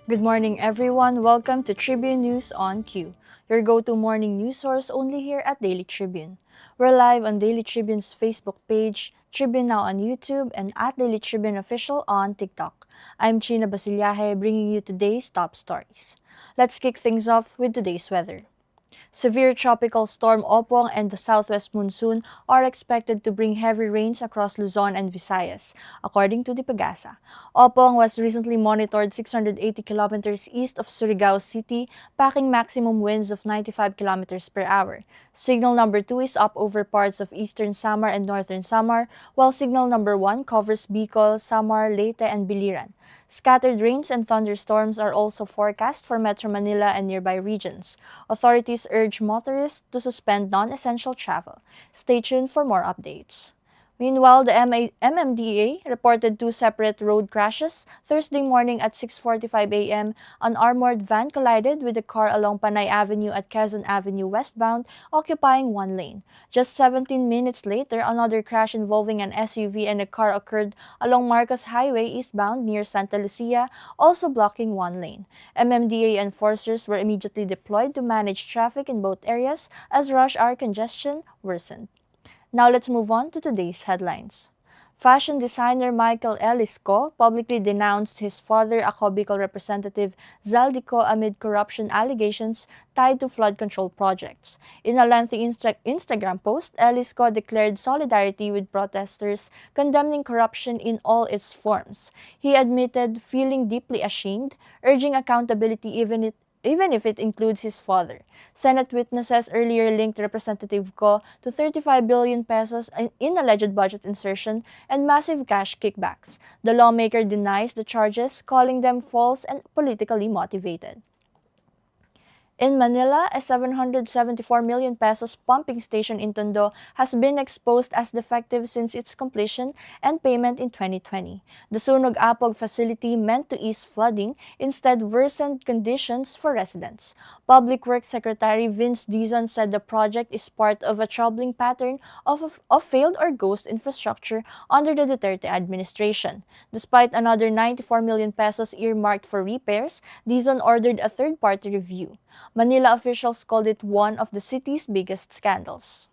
Good morning, everyone. Welcome to Tribune News on Q, your go-to morning news source only here at Daily Tribune. We're live on Daily Tribune's Facebook page, Tribune Now on YouTube, and at Daily Tribune Official on TikTok. I'm Chynna Basillaje, bringing you today's top stories. Let's kick things off with today's weather. Severe tropical storm Opong and the southwest monsoon are expected to bring heavy rains across Luzon and Visayas, according to the Pagasa. Opong was recently monitored 680 kilometers east of Surigao City, packing maximum winds of 95 kilometers per hour. Signal number 2 is up over parts of eastern Samar and northern Samar, while signal number 1 covers Bicol, Samar, Leyte, and Biliran. Scattered rains and thunderstorms are also forecast for Metro Manila and nearby regions. Authorities urge motorists to suspend non-essential travel. Stay tuned for more updates. Meanwhile, the MMDA reported two separate road crashes. Thursday morning at 6:45 a.m., an armored van collided with a car along Panay Avenue at Quezon Avenue westbound, occupying one lane. Just 17 minutes later, another crash involving an SUV and a car occurred along Marcos Highway eastbound near Santa Lucia, also blocking one lane. MMDA enforcers were immediately deployed to manage traffic in both areas as rush hour congestion worsened. Now let's move on to today's headlines. Fashion designer Michael Elisco publicly denounced his father, a Bicol representative, Zaldico, amid corruption allegations tied to flood control projects. In a lengthy Instagram post, Elisco declared solidarity with protesters, condemning corruption in all its forms. He admitted feeling deeply ashamed, urging accountability even if it includes his father. Senate witnesses earlier linked Representative Ko to 35 billion pesos in alleged budget insertion and massive cash kickbacks. The lawmaker denies the charges, calling them false and politically motivated. In Manila, a 774 million pesos pumping station in Tondo has been exposed as defective since its completion and payment in 2020. The Sunog-Apog facility, meant to ease flooding, instead worsened conditions for residents. Public Works Secretary Vince Dizon said the project is part of a troubling pattern of failed or ghost infrastructure under the Duterte administration. Despite another 94 million pesos earmarked for repairs, Dizon ordered a third-party review. Manila officials called it one of the city's biggest scandals.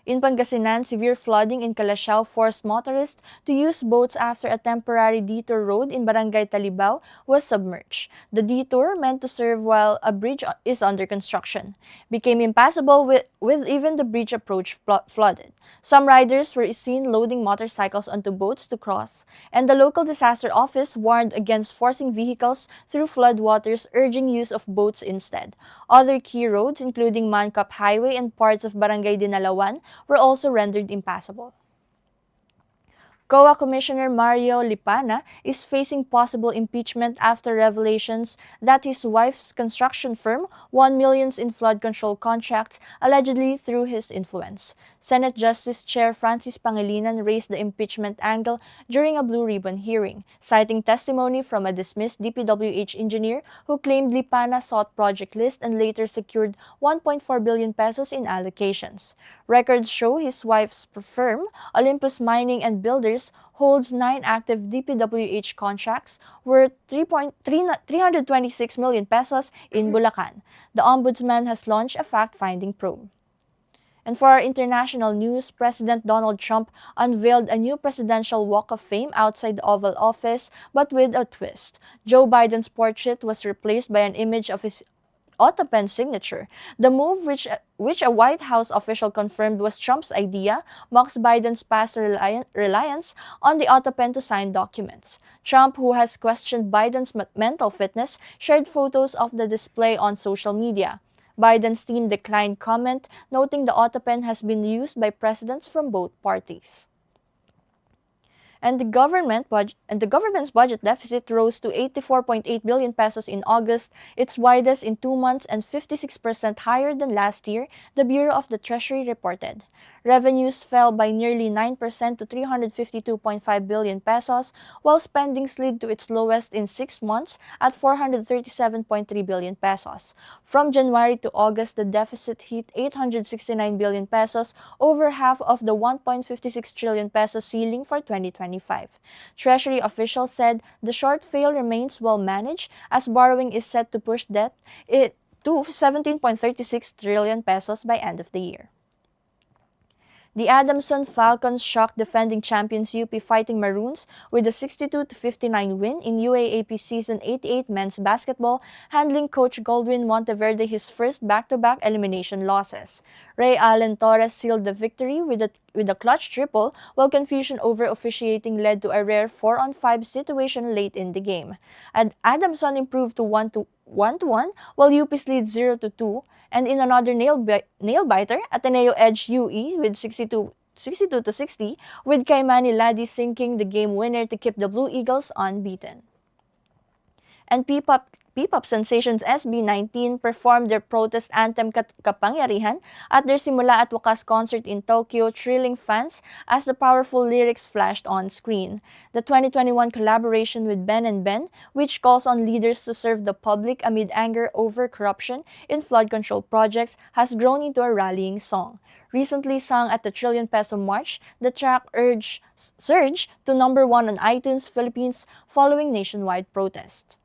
In Pangasinan, severe flooding in Calasiao forced motorists to use boats after a temporary detour road in Barangay Talibao was submerged. The detour, meant to serve while a bridge is under construction, became impassable with even the bridge approach flooded. Some riders were seen loading motorcycles onto boats to cross, and the local disaster office warned against forcing vehicles through floodwaters, urging use of boats instead. Other key roads, including Mancap Highway and parts of Barangay Dinalawan, were also rendered impassable. COA Commissioner Mario Lipana is facing possible impeachment after revelations that his wife's construction firm won millions in flood control contracts, allegedly through his influence. Senate Justice Chair Francis Pangilinan raised the impeachment angle during a Blue Ribbon hearing, citing testimony from a dismissed DPWH engineer who claimed Lipana sought project lists and later secured 1.4 billion pesos in allocations. Records show his wife's firm, Olympus Mining and Builders, holds 9 active DPWH contracts worth 326 million pesos in Bulacan. The Ombudsman has launched a fact-finding probe. And for our international news, President Donald Trump unveiled a new presidential Walk of Fame outside the Oval Office, but with a twist. Joe Biden's portrait was replaced by an image of his AutoPen signature. The move, which a White House official confirmed was Trump's idea, mocks Biden's past reliance on the AutoPen to sign documents. Trump, who has questioned Biden's mental fitness, shared photos of the display on social media. Biden's team declined comment, noting the AutoPen has been used by presidents from both parties. And the government's budget deficit rose to 84.8 billion pesos in August, its widest in 2 months and 56% higher than last year, the Bureau of the Treasury reported. Revenues fell by nearly 9% to 352.5 billion pesos, while spending slid to its lowest in 6 months at 437.3 billion pesos. From January to August, the deficit hit 869 billion pesos, over half of the 1.56 trillion peso ceiling for 2025. 2025. Treasury officials said the shortfall remains well managed as borrowing is set to push debt to 17.36 trillion pesos by end of the year. The Adamson Falcons shocked defending champions UP Fighting Maroons with a 62-59 win in UAAP Season 88 men's basketball, handling coach Goldwyn Monteverde his first back-to-back elimination losses. Ray Allen Torres sealed the victory with a clutch triple, while confusion over officiating led to a rare 4-on-5 situation late in the game. Adamson improved to 1-1, while UP's lead 0-2, and in another nail-biter, Ateneo edged UE with 62-60, with Kaimani Ladi sinking the game winner to keep the Blue Eagles unbeaten. And P-pop sensations SB19 performed their protest anthem Kapangyarihan at their Simula at Wakas concert in Tokyo, thrilling fans as the powerful lyrics flashed on screen. The 2021 collaboration with Ben and Ben, which calls on leaders to serve the public amid anger over corruption in flood control projects, has grown into a rallying song. Recently sung at the Trillion Peso March, the track surged to #1 on iTunes Philippines following nationwide protests.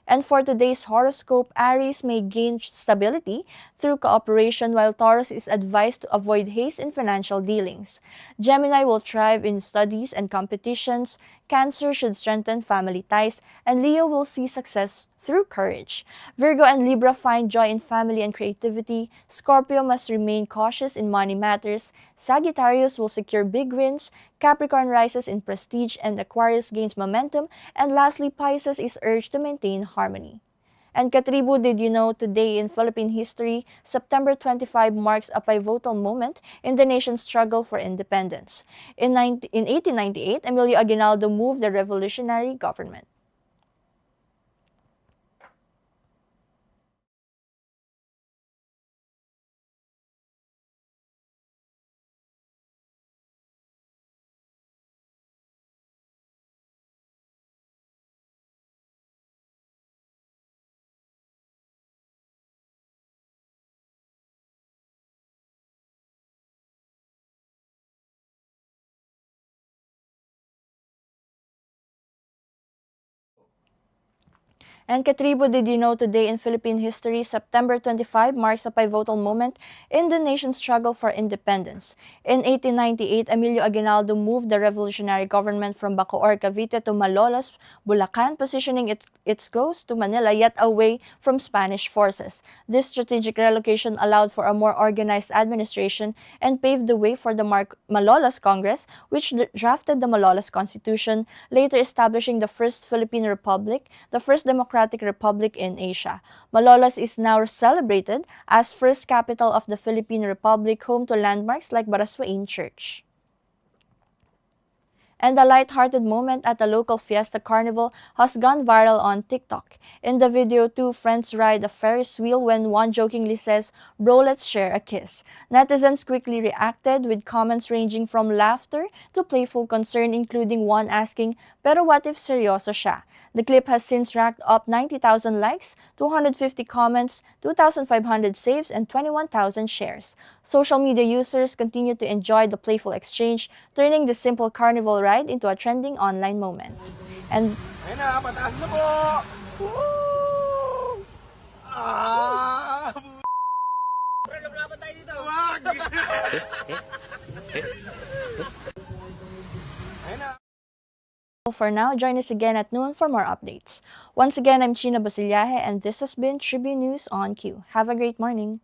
And for today's horoscope, Aries may gain stability through cooperation while Taurus is advised to avoid haste in financial dealings. Gemini will thrive in studies and competitions, Cancer should strengthen family ties, and Leo will see success through courage. Virgo and Libra find joy in family and creativity. Scorpio must remain cautious in money matters. Sagittarius will secure big wins. Capricorn rises in prestige and Aquarius gains momentum. And lastly, Pisces is urged to maintain harmony. And Katribu, did you know today in Philippine history, September 25 marks a pivotal moment in the nation's struggle for independence. In 1898, Emilio Aguinaldo moved the revolutionary government. And Katribo, did you know today in Philippine history, September 25 marks a pivotal moment in the nation's struggle for independence. In 1898, Emilio Aguinaldo moved the revolutionary government from Bacoor, Cavite to Malolos, Bulacan, positioning it close to Manila yet away from Spanish forces. This strategic relocation allowed for a more organized administration and paved the way for the Malolos Congress, which drafted the Malolos Constitution, later establishing the first Philippine Republic, the first democratic republic in Asia. Malolos is now celebrated as first capital of the Philippine Republic, home to landmarks like Baraswain Church. And a light-hearted moment at a local fiesta carnival has gone viral on TikTok. In the video, two friends ride a Ferris wheel when one jokingly says, "Bro, let's share a kiss." Netizens quickly reacted with comments ranging from laughter to playful concern, including one asking, "Pero what if seryoso siya?" The clip has since racked up 90,000 likes, 250 comments, 2,500 saves, and 21,000 shares. Social media users continue to enjoy the playful exchange, turning the simple carnival ride into a trending online moment. And ayun na, pataas na po! Woo! Ah! Pre, laban tayo dito! Wag! Ayun na. for now, join us again at noon for more updates. Once again, I'm Chynna, Basillaje, and this has been Tribune News on Q. Have a great morning.